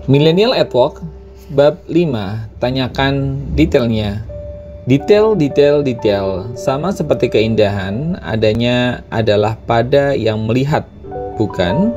Millennial at Work, bab 5, tanyakan detailnya. Detail, sama seperti keindahan, adanya adalah pada yang melihat, bukan?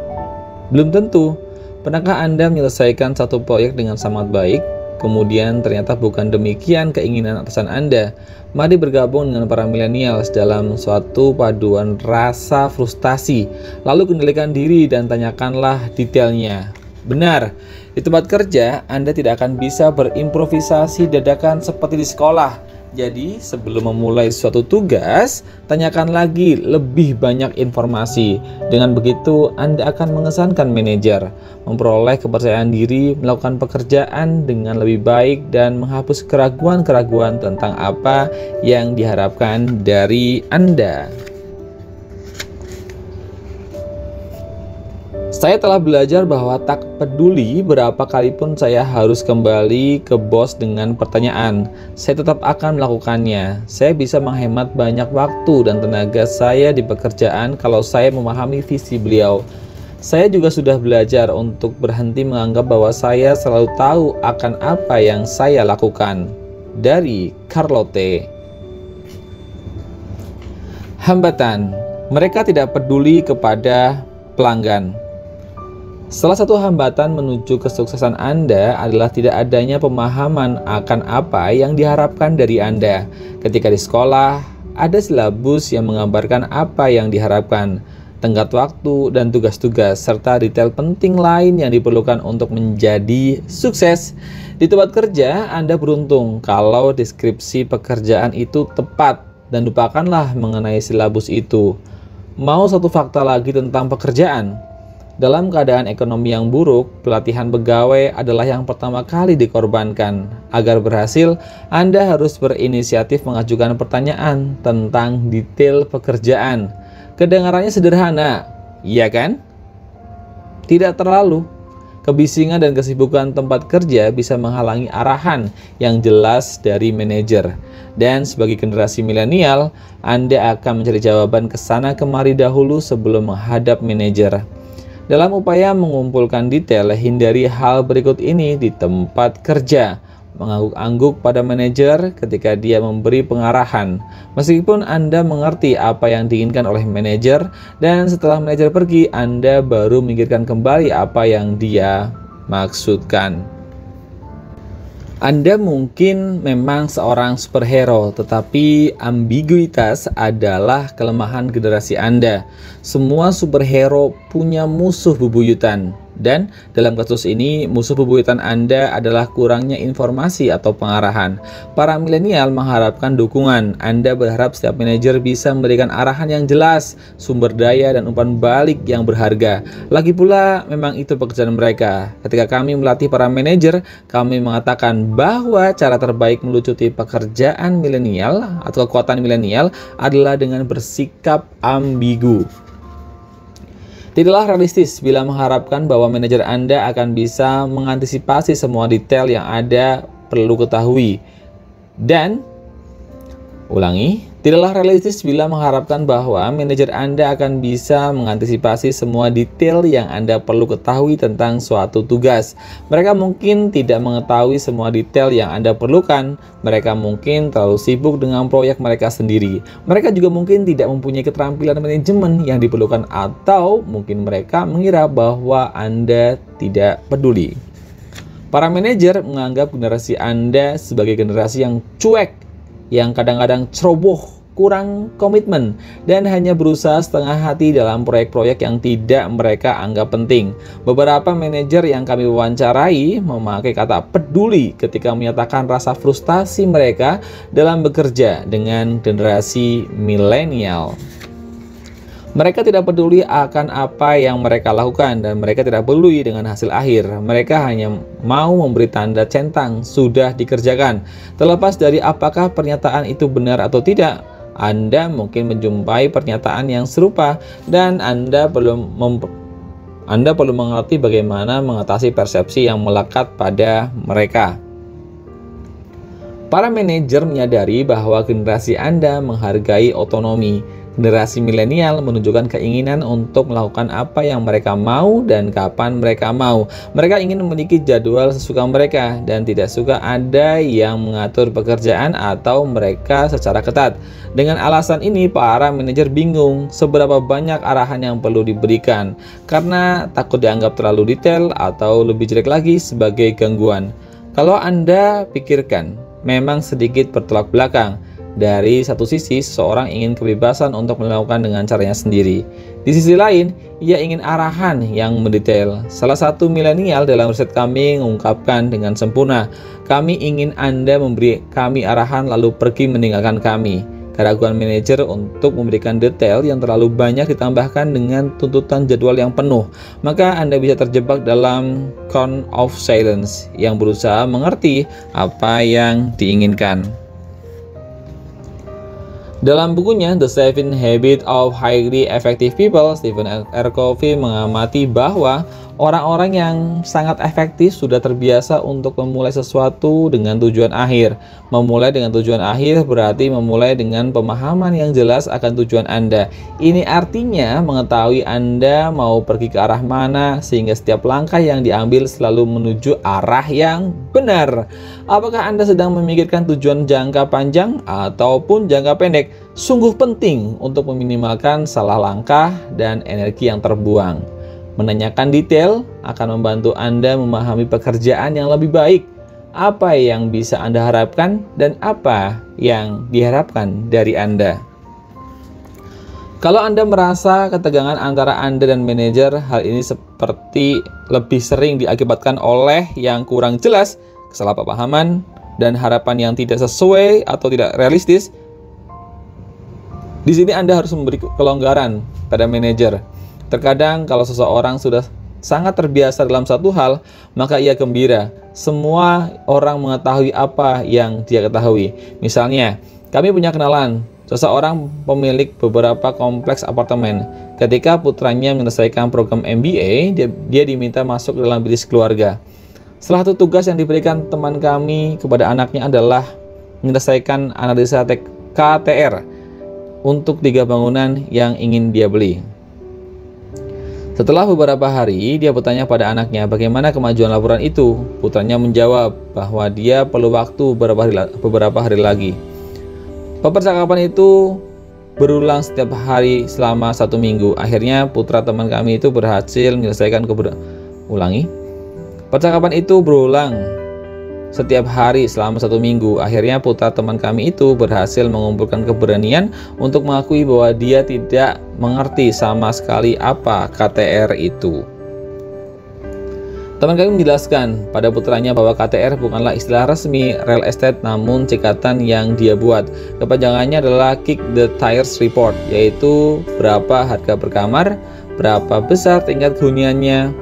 Belum tentu. Pernahkah Anda menyelesaikan satu proyek dengan sangat baik, kemudian ternyata bukan demikian keinginan atasan Anda? Mari bergabung dengan para millennials dalam suatu paduan rasa frustasi, lalu kendalikan diri dan tanyakanlah detailnya. Benar, di tempat kerja Anda tidak akan bisa berimprovisasi dadakan seperti di sekolah. Jadi sebelum memulai suatu tugas, tanyakan lagi lebih banyak informasi. Dengan begitu Anda akan mengesankan manajer, memperoleh kepercayaan diri, melakukan pekerjaan dengan lebih baik, dan menghapus keraguan-keraguan tentang apa yang diharapkan dari Anda. Saya telah belajar bahwa tak peduli berapa kali pun saya harus kembali ke bos dengan pertanyaan, saya tetap akan melakukannya. Saya bisa menghemat banyak waktu dan tenaga saya di pekerjaan kalau saya memahami visi beliau. Saya juga sudah belajar untuk berhenti menganggap bahwa saya selalu tahu akan apa yang saya lakukan. Dari Carlotte. Hambatan. Mereka tidak peduli kepada pelanggan. Salah satu hambatan menuju kesuksesan Anda adalah tidak adanya pemahaman akan apa yang diharapkan dari Anda. Ketika di sekolah, ada silabus yang menggambarkan apa yang diharapkan, tenggat waktu dan tugas-tugas, serta detail penting lain yang diperlukan untuk menjadi sukses. Di tempat kerja, Anda beruntung kalau deskripsi pekerjaan itu tepat dan lupakanlah mengenai silabus itu. Mau satu fakta lagi tentang pekerjaan? Dalam keadaan ekonomi yang buruk, pelatihan pegawai adalah yang pertama kali dikorbankan. Agar berhasil, Anda harus berinisiatif mengajukan pertanyaan tentang detail pekerjaan. Kedengarannya sederhana, iya kan? Tidak terlalu. Kebisingan dan kesibukan tempat kerja bisa menghalangi arahan yang jelas dari manajer. Dan sebagai generasi milenial, Anda akan mencari jawaban ke sana kemari dahulu sebelum menghadap manajer. Dalam upaya mengumpulkan detail, hindari hal berikut ini di tempat kerja. Mengangguk-angguk pada manajer ketika dia memberi pengarahan. Meskipun Anda mengerti apa yang diinginkan oleh manajer, dan setelah manajer pergi, Anda baru memikirkan kembali apa yang dia maksudkan. Anda mungkin memang seorang superhero, tetapi ambiguitas adalah kelemahan generasi Anda. Semua superhero punya musuh bebuyutan. Dan dalam kasus ini, musuh bebuyutan Anda adalah kurangnya informasi atau pengarahan. Para milenial mengharapkan dukungan. Anda berharap setiap manajer bisa memberikan arahan yang jelas, sumber daya, dan umpan balik yang berharga. Lagi pula, memang itu pekerjaan mereka. Ketika kami melatih para manajer, kami mengatakan bahwa cara terbaik melucuti pekerjaan milenial atau kekuatan milenial adalah dengan bersikap ambigu. Tidaklah realistis bila mengharapkan bahwa manajer Anda akan bisa mengantisipasi semua detail yang Anda perlu ketahui. Dan, tidaklah realistis bila mengharapkan bahwa manajer Anda akan bisa mengantisipasi semua detail yang Anda perlu ketahui tentang suatu tugas. Mereka mungkin tidak mengetahui semua detail yang Anda perlukan. Mereka mungkin terlalu sibuk dengan proyek mereka sendiri. Mereka juga mungkin tidak mempunyai keterampilan manajemen yang diperlukan, atau mungkin mereka mengira bahwa Anda tidak peduli. Para manajer menganggap generasi Anda sebagai generasi yang cuek, yang kadang-kadang ceroboh, kurang komitmen, dan hanya berusaha setengah hati dalam proyek-proyek yang tidak mereka anggap penting. Beberapa manajer yang kami wawancarai memakai kata peduli ketika menyatakan rasa frustasi mereka dalam bekerja dengan generasi milenial. Mereka tidak peduli akan apa yang mereka lakukan, dan mereka tidak peduli dengan hasil akhir. Mereka hanya mau memberi tanda centang sudah dikerjakan. Terlepas dari apakah pernyataan itu benar atau tidak, Anda mungkin menjumpai pernyataan yang serupa, dan Anda perlu mengerti bagaimana mengatasi persepsi yang melekat pada mereka. Para manajer menyadari bahwa generasi Anda menghargai otonomi. Generasi milenial menunjukkan keinginan untuk melakukan apa yang mereka mau dan kapan mereka mau. Mereka ingin memiliki jadwal sesuka mereka dan tidak suka ada yang mengatur pekerjaan atau mereka secara ketat. Dengan alasan ini, para manajer bingung seberapa banyak arahan yang perlu diberikan karena takut dianggap terlalu detail atau lebih jelek lagi sebagai gangguan. Kalau Anda pikirkan, memang sedikit bertolak belakang. Dari satu sisi, seseorang ingin kebebasan untuk melakukan dengan caranya sendiri. Di sisi lain, ia ingin arahan yang mendetail. Salah satu milenial dalam riset kami mengungkapkan dengan sempurna, "Kami ingin Anda memberi kami arahan lalu pergi meninggalkan kami." Keraguan manajer untuk memberikan detail yang terlalu banyak ditambahkan dengan tuntutan jadwal yang penuh, maka Anda bisa terjebak dalam cone of silence yang berusaha mengerti apa yang diinginkan. Dalam bukunya The 7 Habits of Highly Effective People, Stephen R. Covey mengamati bahwa orang-orang yang sangat efektif sudah terbiasa untuk memulai sesuatu dengan tujuan akhir. Memulai dengan tujuan akhir berarti memulai dengan pemahaman yang jelas akan tujuan Anda. Ini artinya mengetahui Anda mau pergi ke arah mana, sehingga setiap langkah yang diambil selalu menuju arah yang benar. Apakah Anda sedang memikirkan tujuan jangka panjang ataupun jangka pendek? Sungguh penting untuk meminimalkan salah langkah dan energi yang terbuang. Menanyakan detail akan membantu Anda memahami pekerjaan yang lebih baik, apa yang bisa Anda harapkan dan apa yang diharapkan dari Anda. Kalau Anda merasa ketegangan antara Anda dan manajer, hal ini seperti lebih sering diakibatkan oleh yang kurang jelas, kesalahpahaman, dan harapan yang tidak sesuai atau tidak realistis. Di sini Anda harus memberi kelonggaran pada manajer. Terkadang kalau seseorang sudah sangat terbiasa dalam satu hal, maka ia gembira. Semua orang mengetahui apa yang dia ketahui. Misalnya, kami punya kenalan seseorang pemilik beberapa kompleks apartemen. Ketika putranya menyelesaikan program MBA, dia diminta masuk dalam bisnis keluarga. Salah satu tugas yang diberikan teman kami kepada anaknya adalah menyelesaikan analisa KTR untuk 3 bangunan yang ingin dia beli. Setelah beberapa hari, dia bertanya pada anaknya bagaimana kemajuan laporan itu. Putranya menjawab bahwa dia perlu waktu beberapa hari lagi. Percakapan itu berulang setiap hari selama 1 minggu. Akhirnya putra teman kami itu berhasil menyelesaikan Percakapan itu berulang setiap hari selama 1 minggu. Akhirnya putra teman kami itu berhasil mengumpulkan keberanian untuk mengakui bahwa dia tidak mengerti sama sekali apa KTR itu. Teman kami menjelaskan pada putranya bahwa KTR bukanlah istilah resmi real estate, namun cekatan yang dia buat. Kepanjangannya adalah Kick the Tires Report, yaitu berapa harga per kamar, berapa besar tingkat huniannya,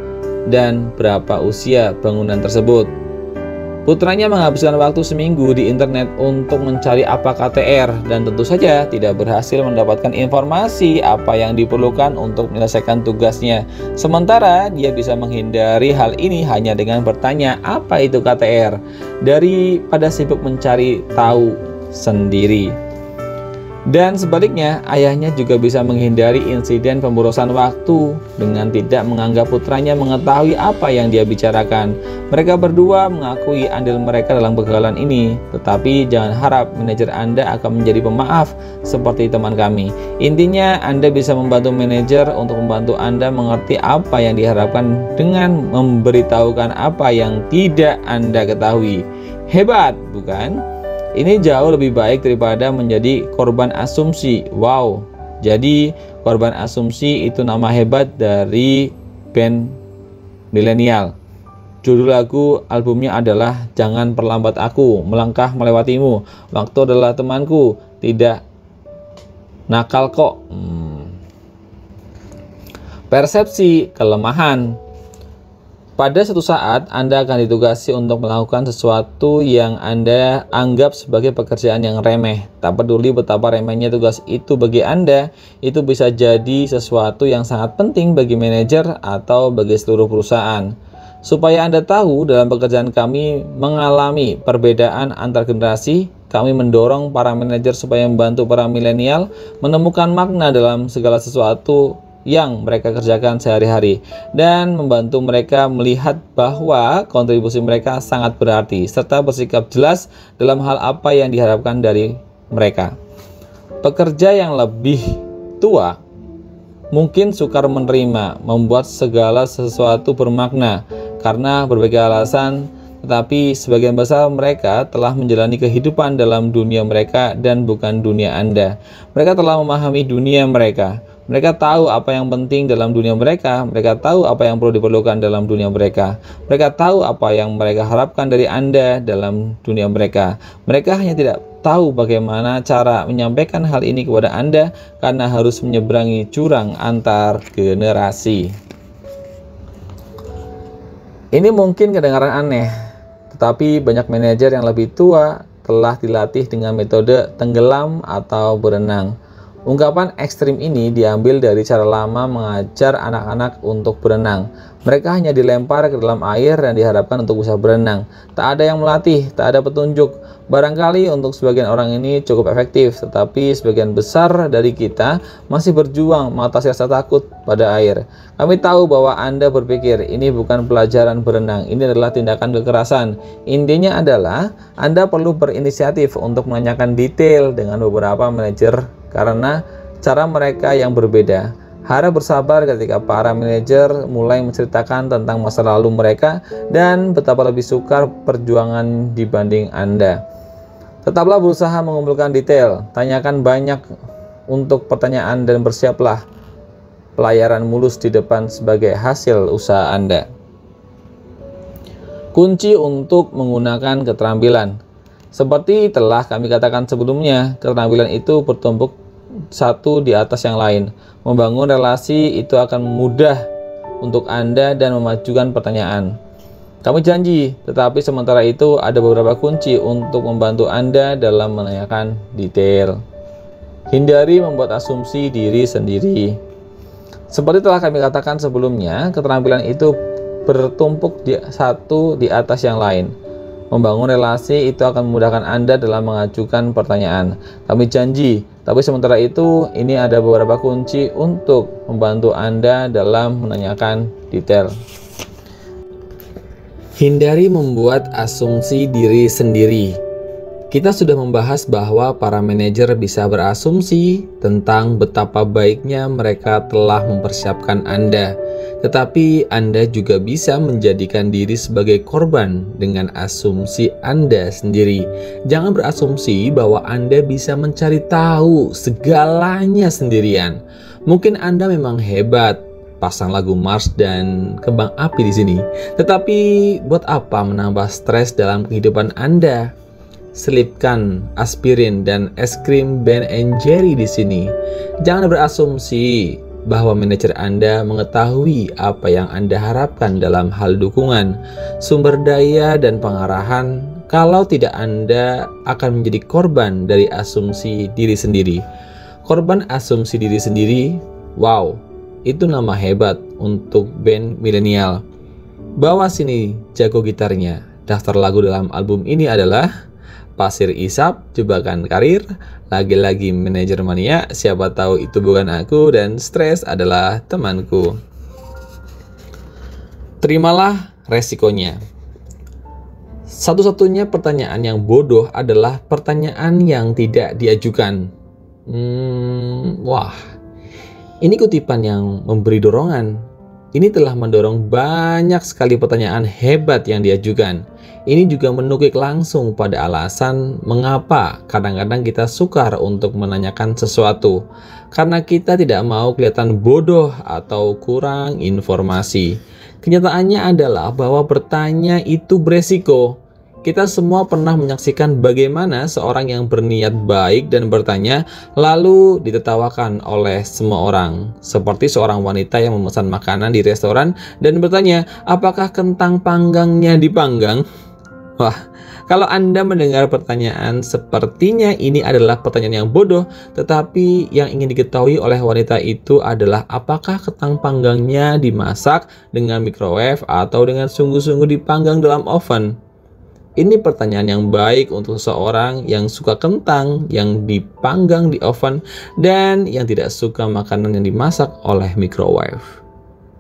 dan berapa usia bangunan tersebut. Putranya menghabiskan waktu seminggu di internet untuk mencari apa KTR dan tentu saja tidak berhasil mendapatkan informasi apa yang diperlukan untuk menyelesaikan tugasnya. Sementara dia bisa menghindari hal ini hanya dengan bertanya apa itu KTR daripada sibuk mencari tahu sendiri. Dan sebaliknya, ayahnya juga bisa menghindari insiden pemborosan waktu dengan tidak menganggap putranya mengetahui apa yang dia bicarakan. Mereka berdua mengakui andil mereka dalam kegagalan ini, tetapi jangan harap manajer Anda akan menjadi pemaaf seperti teman kami. Intinya, Anda bisa membantu manajer untuk membantu Anda mengerti apa yang diharapkan dengan memberitahukan apa yang tidak Anda ketahui. Hebat, bukan? Ini jauh lebih baik daripada menjadi korban asumsi. Wow, jadi korban asumsi itu nama hebat dari band milenial. Judul lagu albumnya adalah Jangan Perlambat Aku, Melangkah Melewatimu. Waktu adalah temanku, tidak nakal kok. Persepsi kelemahan. Pada suatu saat, Anda akan ditugasi untuk melakukan sesuatu yang Anda anggap sebagai pekerjaan yang remeh. Tak peduli betapa remehnya tugas itu bagi Anda, itu bisa jadi sesuatu yang sangat penting bagi manajer atau bagi seluruh perusahaan. Supaya Anda tahu, dalam pekerjaan kami mengalami perbedaan antar generasi, Kami mendorong para manajer supaya membantu para milenial menemukan makna dalam segala sesuatu yang mereka kerjakan sehari-hari dan membantu mereka melihat bahwa kontribusi mereka sangat berarti serta bersikap jelas dalam hal apa yang diharapkan dari mereka. Pekerja yang lebih tua mungkin sukar menerima membuat segala sesuatu bermakna karena berbagai alasan, tetapi sebagian besar mereka telah menjalani kehidupan dalam dunia mereka dan bukan dunia Anda. Mereka telah memahami dunia mereka. Mereka tahu apa yang penting dalam dunia mereka. Mereka tahu apa yang perlu diperlukan dalam dunia mereka. Mereka tahu apa yang mereka harapkan dari Anda dalam dunia mereka. Mereka hanya tidak tahu bagaimana cara menyampaikan hal ini kepada Anda karena harus menyeberangi jurang antar generasi. Ini mungkin kedengaran aneh, tetapi banyak manajer yang lebih tua telah dilatih dengan metode tenggelam atau berenang. Ungkapan ekstrim ini diambil dari cara lama mengajar anak-anak untuk berenang. Mereka hanya dilempar ke dalam air dan diharapkan untuk bisa berenang. Tak ada yang melatih, tak ada petunjuk. Barangkali untuk sebagian orang ini cukup efektif, tetapi sebagian besar dari kita masih berjuang mengatasi rasa takut pada air. Kami tahu bahwa Anda berpikir ini bukan pelajaran berenang, ini adalah tindakan kekerasan. Intinya adalah Anda perlu berinisiatif untuk menanyakan detail dengan beberapa manajer karena cara mereka yang berbeda. Harap bersabar ketika para manajer mulai menceritakan tentang masa lalu mereka dan betapa lebih sukar perjuangan dibanding Anda. Tetaplah berusaha mengumpulkan detail, tanyakan banyak untuk pertanyaan dan bersiaplah pelayaran mulus di depan sebagai hasil usaha Anda. Kunci untuk menggunakan keterampilan. Seperti telah kami katakan sebelumnya, keterampilan itu bertumpuk satu di atas yang lain. Membangun relasi itu akan mudah untuk Anda dan memajukan pertanyaan. Kami janji, tetapi sementara itu ada beberapa kunci untuk membantu Anda dalam menanyakan detail. Hindari membuat asumsi diri sendiri. Seperti telah kami katakan sebelumnya, keterampilan itu bertumpuk satu di atas yang lain. Membangun relasi itu akan memudahkan Anda dalam mengajukan pertanyaan. Kami janji, tapi sementara itu ini ada beberapa kunci untuk membantu Anda dalam menanyakan detail. Hindari membuat asumsi diri sendiri. Kita sudah membahas bahwa para manajer bisa berasumsi tentang betapa baiknya mereka telah mempersiapkan Anda. Tetapi Anda juga bisa menjadikan diri sebagai korban dengan asumsi Anda sendiri. Jangan berasumsi bahwa Anda bisa mencari tahu segalanya sendirian. Mungkin Anda memang hebat, pasang lagu Mars dan kembang api di sini. Tetapi buat apa menambah stres dalam kehidupan Anda? Selipkan aspirin dan es krim Ben & Jerry di sini. Jangan berasumsi bahwa manajer Anda mengetahui apa yang Anda harapkan dalam hal dukungan, sumber daya, dan pengarahan. Kalau tidak, Anda akan menjadi korban dari asumsi diri sendiri. Korban asumsi diri sendiri, wow, itu nama hebat untuk band milenial. Bawa sini jago gitarnya. Daftar lagu dalam album ini adalah Pasir Isap, Jebakan Karir, Lagi-lagi Manajer Mania, Siapa Tahu Itu Bukan Aku, dan Stres Adalah Temanku. Terimalah resikonya. Satu-satunya pertanyaan yang bodoh adalah pertanyaan yang tidak diajukan. Wah, ini kutipan yang memberi dorongan. Ini telah mendorong banyak sekali pertanyaan hebat yang diajukan. Ini juga menukik langsung pada alasan mengapa kadang-kadang kita sukar untuk menanyakan sesuatu. Karena kita tidak mau kelihatan bodoh atau kurang informasi. Kenyataannya adalah bahwa bertanya itu beresiko. Kita semua pernah menyaksikan bagaimana seorang yang berniat baik dan bertanya lalu ditertawakan oleh semua orang. Seperti seorang wanita yang memesan makanan di restoran dan bertanya, apakah kentang panggangnya dipanggang? Wah, kalau Anda mendengar pertanyaan sepertinya ini adalah pertanyaan yang bodoh, tetapi yang ingin diketahui oleh wanita itu adalah apakah kentang panggangnya dimasak dengan microwave atau dengan sungguh-sungguh dipanggang dalam oven. Ini pertanyaan yang baik untuk seseorang yang suka kentang yang dipanggang di oven dan yang tidak suka makanan yang dimasak oleh microwave.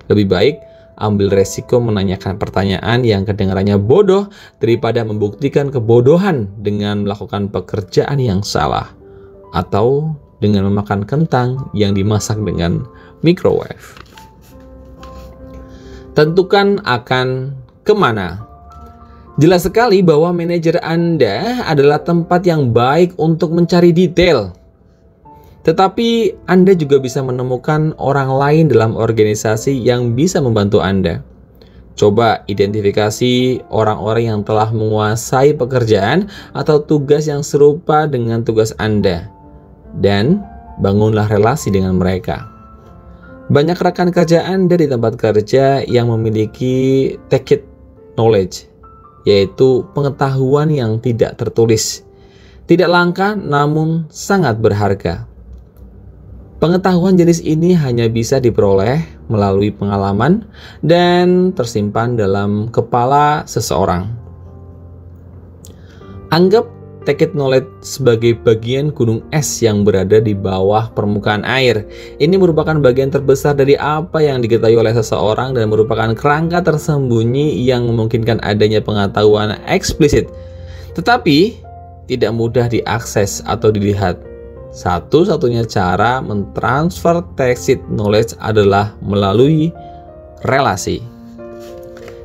Lebih baik ambil resiko menanyakan pertanyaan yang kedengarannya bodoh daripada membuktikan kebodohan dengan melakukan pekerjaan yang salah atau dengan memakan kentang yang dimasak dengan microwave. Tentukan akan kemana. Jelas sekali bahwa manajer Anda adalah tempat yang baik untuk mencari detail. Tetapi Anda juga bisa menemukan orang lain dalam organisasi yang bisa membantu Anda. Coba identifikasi orang-orang yang telah menguasai pekerjaan atau tugas yang serupa dengan tugas Anda. Dan bangunlah relasi dengan mereka. Banyak rekan kerja Anda di tempat kerja yang memiliki tacit knowledge, yaitu pengetahuan yang tidak tertulis. Tidak langka namun sangat berharga. Pengetahuan jenis ini hanya bisa diperoleh melalui pengalaman dan tersimpan dalam kepala seseorang. Anggap tacit knowledge sebagai bagian gunung es yang berada di bawah permukaan air. Ini merupakan bagian terbesar dari apa yang diketahui oleh seseorang dan merupakan kerangka tersembunyi yang memungkinkan adanya pengetahuan eksplisit, tetapi tidak mudah diakses atau dilihat. Satu-satunya cara mentransfer tacit knowledge adalah melalui relasi.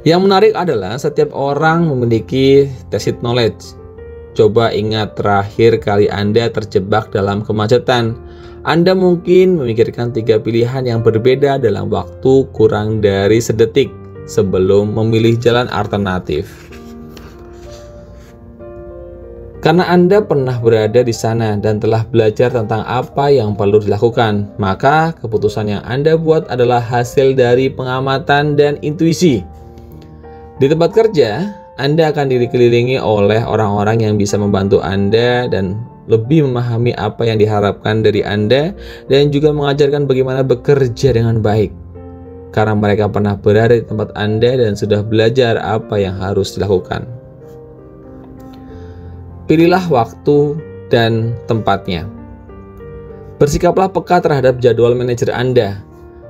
Yang menarik adalah setiap orang memiliki tacit knowledge. Coba ingat terakhir kali Anda terjebak dalam kemacetan. Anda mungkin memikirkan 3 pilihan yang berbeda dalam waktu kurang dari sedetik sebelum memilih jalan alternatif. Karena Anda pernah berada di sana dan telah belajar tentang apa yang perlu dilakukan, maka keputusan yang Anda buat adalah hasil dari pengamatan dan intuisi. Di tempat kerja, Anda akan dikelilingi oleh orang-orang yang bisa membantu Anda dan lebih memahami apa yang diharapkan dari Anda dan juga mengajarkan bagaimana bekerja dengan baik. Karena mereka pernah berada di tempat Anda dan sudah belajar apa yang harus dilakukan. Pilihlah waktu dan tempatnya. Bersikaplah peka terhadap jadwal manajer Anda.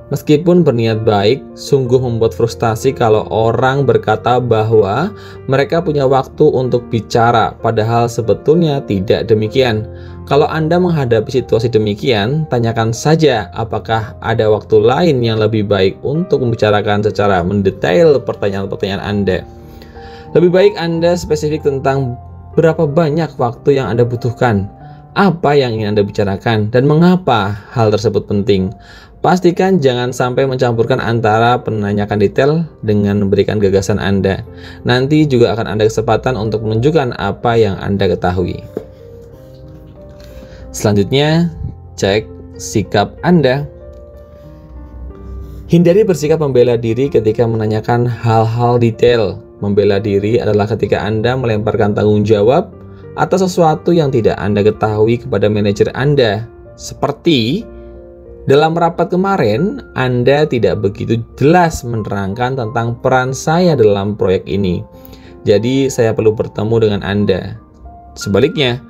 Meskipun berniat baik, sungguh membuat frustasi kalau orang berkata bahwa mereka punya waktu untuk bicara, padahal sebetulnya tidak demikian. Kalau Anda menghadapi situasi demikian, tanyakan saja apakah ada waktu lain yang lebih baik untuk membicarakan secara mendetail pertanyaan-pertanyaan Anda. Lebih baik Anda spesifik tentang berapa banyak waktu yang Anda butuhkan, apa yang ingin Anda bicarakan, dan mengapa hal tersebut penting. Pastikan jangan sampai mencampurkan antara menanyakan detail dengan memberikan gagasan Anda. Nanti juga akan ada kesempatan untuk menunjukkan apa yang Anda ketahui. Selanjutnya, cek sikap Anda. Hindari bersikap membela diri ketika menanyakan hal-hal detail. Membela diri adalah ketika Anda melemparkan tanggung jawab atau sesuatu yang tidak Anda ketahui kepada manajer Anda. Seperti dalam rapat kemarin, Anda tidak begitu jelas menerangkan tentang peran saya dalam proyek ini. Jadi, saya perlu bertemu dengan Anda. Sebaliknya,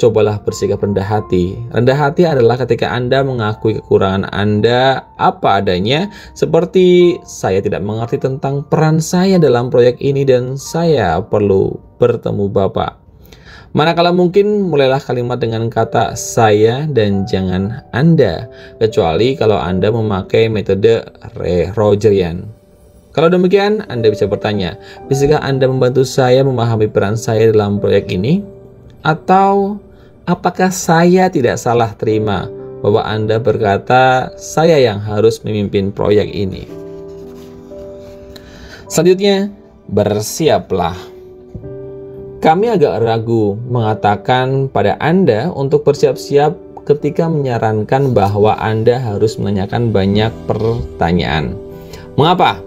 cobalah bersikap rendah hati. Rendah hati adalah ketika Anda mengakui kekurangan Anda apa adanya, seperti saya tidak mengerti tentang peran saya dalam proyek ini dan saya perlu bertemu Bapak. Manakala mungkin, mulailah kalimat dengan kata saya dan jangan Anda, kecuali kalau Anda memakai metode Rogerian. Kalau demikian, Anda bisa bertanya, bisakah Anda membantu saya memahami peran saya dalam proyek ini? Atau apakah saya tidak salah terima bahwa Anda berkata saya yang harus memimpin proyek ini? Selanjutnya, bersiaplah. Kami agak ragu mengatakan pada Anda untuk bersiap-siap ketika menyarankan bahwa Anda harus menanyakan banyak pertanyaan. Mengapa?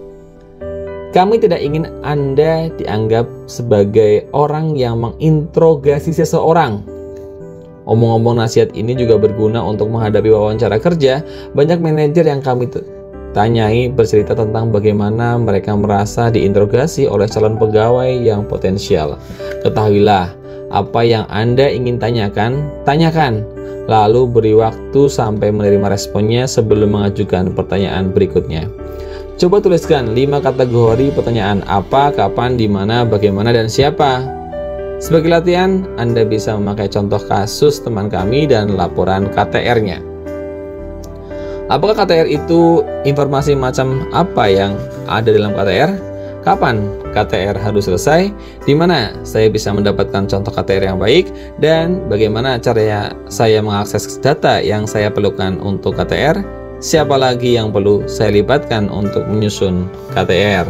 Kami tidak ingin Anda dianggap sebagai orang yang menginterogasi seseorang. Omong-omong nasihat ini juga berguna untuk menghadapi wawancara kerja. Banyak manajer yang kami tanyai bercerita tentang bagaimana mereka merasa diinterogasi oleh calon pegawai yang potensial. Ketahuilah, apa yang Anda ingin tanyakan, tanyakan. Lalu beri waktu sampai menerima responnya sebelum mengajukan pertanyaan berikutnya. Coba tuliskan 5 kategori pertanyaan: apa, kapan, di mana, bagaimana, dan siapa. Sebagai latihan, Anda bisa memakai contoh kasus teman kami dan laporan KTR-nya. Apakah KTR itu informasi macam apa yang ada dalam KTR? Kapan KTR harus selesai? Di mana saya bisa mendapatkan contoh KTR yang baik? Dan bagaimana cara saya mengakses data yang saya perlukan untuk KTR? Siapa lagi yang perlu saya libatkan untuk menyusun KTR?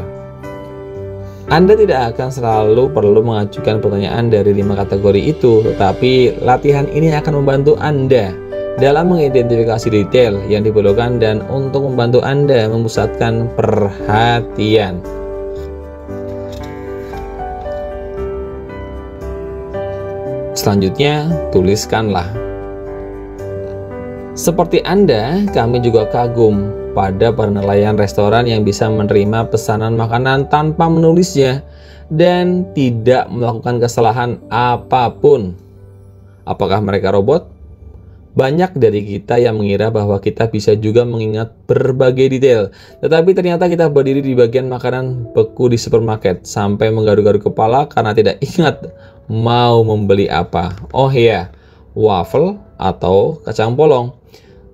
Anda tidak akan selalu perlu mengajukan pertanyaan dari 5 kategori itu, tetapi latihan ini akan membantu Anda dalam mengidentifikasi detail yang diperlukan dan untuk membantu Anda memusatkan perhatian. Selanjutnya, tuliskanlah. Seperti Anda, kami juga kagum pada para nelayan restoran yang bisa menerima pesanan makanan tanpa menulisnya dan tidak melakukan kesalahan apapun. Apakah mereka robot? Banyak dari kita yang mengira bahwa kita bisa juga mengingat berbagai detail, tetapi ternyata kita berdiri di bagian makanan beku di supermarket sampai menggaruk-garuk kepala karena tidak ingat mau membeli apa. Oh iya, waffle atau kacang polong.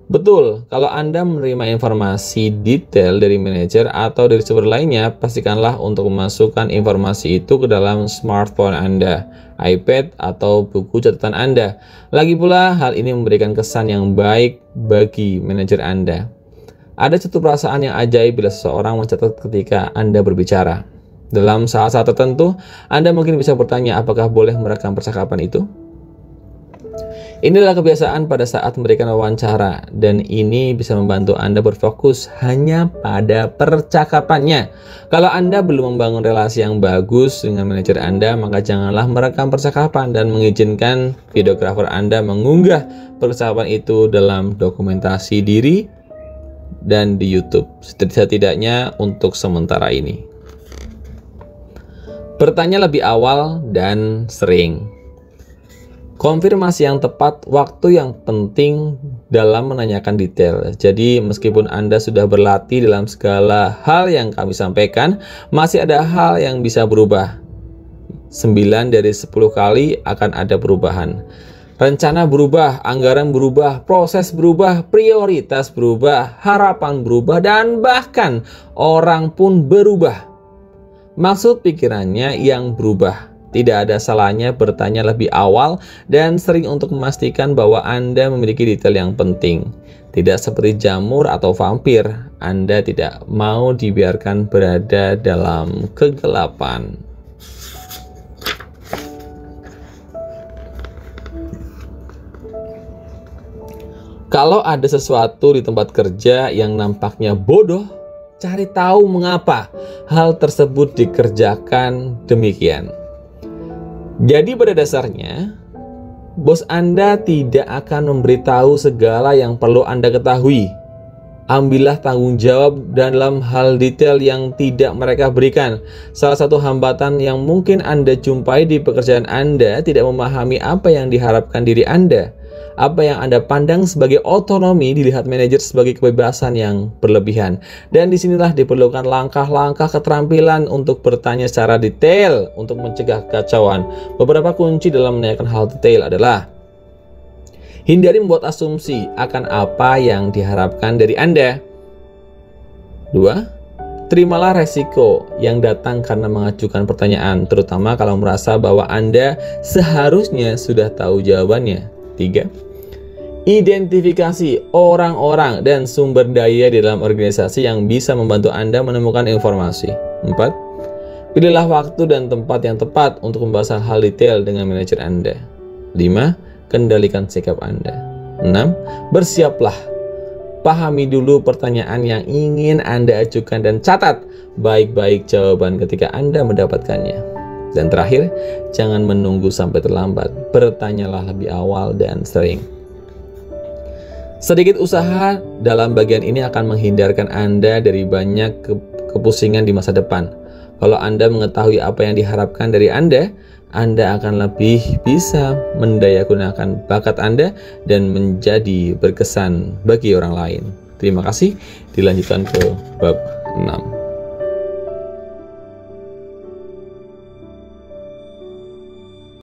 Betul, kalau Anda menerima informasi detail dari manajer atau dari sumber lainnya, pastikanlah untuk memasukkan informasi itu ke dalam smartphone Anda, iPad, atau buku catatan Anda. Lagi pula, hal ini memberikan kesan yang baik bagi manajer Anda. Ada satu perasaan yang ajaib bila seseorang mencatat ketika Anda berbicara. Dalam saat-saat tertentu, Anda mungkin bisa bertanya apakah boleh merekam percakapan itu? Inilah kebiasaan pada saat memberikan wawancara, dan ini bisa membantu Anda berfokus hanya pada percakapannya. Kalau Anda belum membangun relasi yang bagus dengan manajer Anda, maka janganlah merekam percakapan dan mengizinkan videografer Anda mengunggah percakapan itu dalam dokumentasi diri dan di YouTube, setidaknya untuk sementara ini. Bertanya lebih awal dan sering. Konfirmasi yang tepat, waktu yang penting dalam menanyakan detail. Jadi meskipun Anda sudah berlatih dalam segala hal yang kami sampaikan, masih ada hal yang bisa berubah. 9 dari 10 kali akan ada perubahan. Rencana berubah, anggaran berubah, proses berubah, prioritas berubah, harapan berubah, dan bahkan orang pun berubah. Maksud pikirannya yang berubah. Tidak ada salahnya bertanya lebih awal dan sering untuk memastikan bahwa Anda memiliki detail yang penting. Tidak seperti jamur atau vampir, Anda tidak mau dibiarkan berada dalam kegelapan. Kalau ada sesuatu di tempat kerja yang nampaknya bodoh, cari tahu mengapa hal tersebut dikerjakan demikian. Jadi pada dasarnya, bos Anda tidak akan memberitahu segala yang perlu Anda ketahui. Ambillah tanggung jawab dalam hal detail yang tidak mereka berikan. Salah satu hambatan yang mungkin Anda jumpai di pekerjaan Anda tidak memahami apa yang diharapkan diri Anda. Apa yang Anda pandang sebagai otonomi dilihat manajer sebagai kebebasan yang berlebihan. Dan disinilah diperlukan langkah-langkah keterampilan untuk bertanya secara detail untuk mencegah kekacauan. Beberapa kunci dalam menanyakan hal detail adalah: hindari membuat asumsi akan apa yang diharapkan dari Anda. 2. Terimalah resiko yang datang karena mengajukan pertanyaan, terutama kalau merasa bahwa Anda seharusnya sudah tahu jawabannya. 3. Identifikasi orang-orang dan sumber daya di dalam organisasi yang bisa membantu Anda menemukan informasi. 4. Pilihlah waktu dan tempat yang tepat untuk pembahasan hal detail dengan manajer Anda. 5. Kendalikan sikap Anda. 6. Bersiaplah. Pahami dulu pertanyaan yang ingin Anda ajukan dan catat baik-baik jawaban ketika Anda mendapatkannya. Dan terakhir, jangan menunggu sampai terlambat. Bertanyalah lebih awal dan sering. Sedikit usaha dalam bagian ini akan menghindarkan Anda dari banyak kepusingan di masa depan. Kalau Anda mengetahui apa yang diharapkan dari Anda akan lebih bisa mendayagunakan bakat Anda dan menjadi berkesan bagi orang lain. Terima kasih. Dilanjutkan ke bab 6.